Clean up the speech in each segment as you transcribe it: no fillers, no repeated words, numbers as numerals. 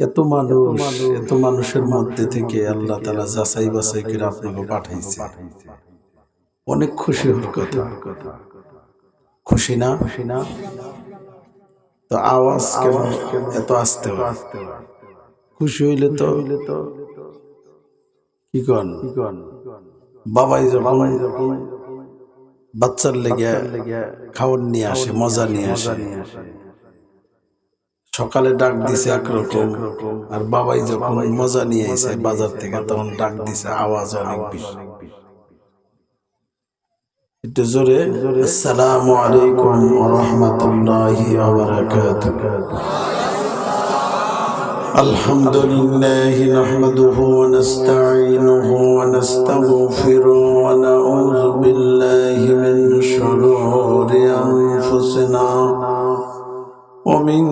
এত মানুষের মধ্যে থেকে আল্লাহ তাআলা যাচাই বাছাই করে আপনাকে পাঠাইছে। অনেক খুশি হওয়ার কথা। খুশি না? তো আওয়াজ কেন এত আস্তে? খুশি হইলে তো কি কন বাবাই যখন বাচ্চার লেগে খাওয়ার নিয়ে আসে, মজা নিয়ে আসে, সকালে ডাক দিছে একরকম, আর বাবাই যখন মজা নিয়ে এসে বাজার থেকে তখন ডাক দিছে আওয়াজ অনেক বেশি। একটু জোরে আসসালামু আলাইকুম ওয়া রাহমাতুল্লাহি ওয়া বারাকাতুহু। আলহামদুলিল্লাহি নাহমাদুহু ওয়া নাস্তাঈনুহু ওয়া নাস্তাগফিরুহু ওয়া নাউযু বিল্লাহি মিন শুরুরি আনফুসিনা ومن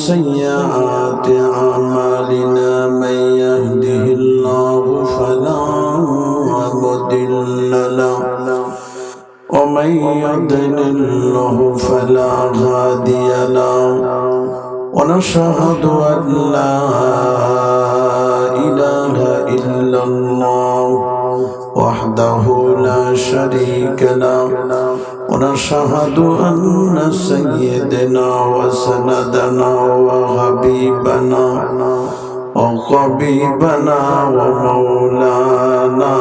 سيئات أعمالنا من يهده الله فلا مضل له ومن يضلل فلا هادي له ونشهد أن لا إله إلا الله وحده لا شريك له ونشهد أن سيدنا وسندنا وحبيبنا ومولانا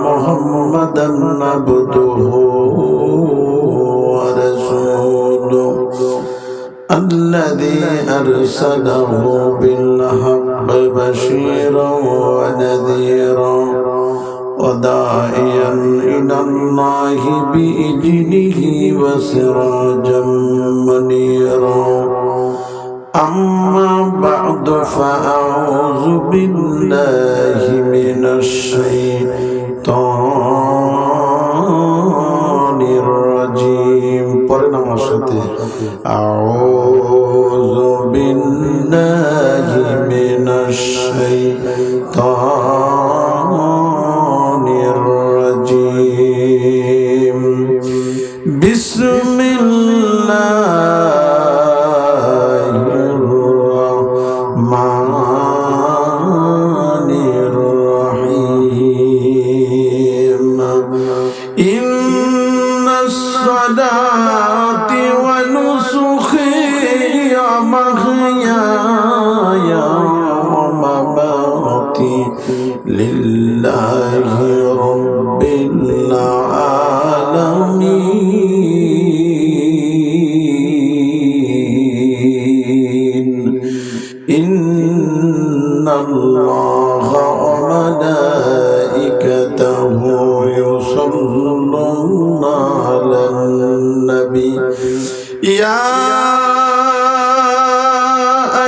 محمدا عبده ورسوله الذي أرسله بالحق بشيرا ونذيرا وداعيا إلى الله بإذنه وسراجا منيرا أما بعد فأعوذ بالله من الشيطان الرجيم أعوذ بالله من الشيطان الرجيم بسم الله الرحمن الرحيم إن الصلاة ونسكي ومحياي ومماتي لله رب العالمين إن الله وملائكته يصلون على النبي يا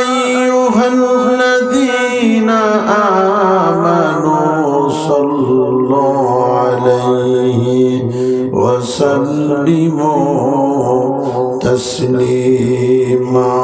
أيها الذين آمنوا صلوا عليه وسلموا تسليما.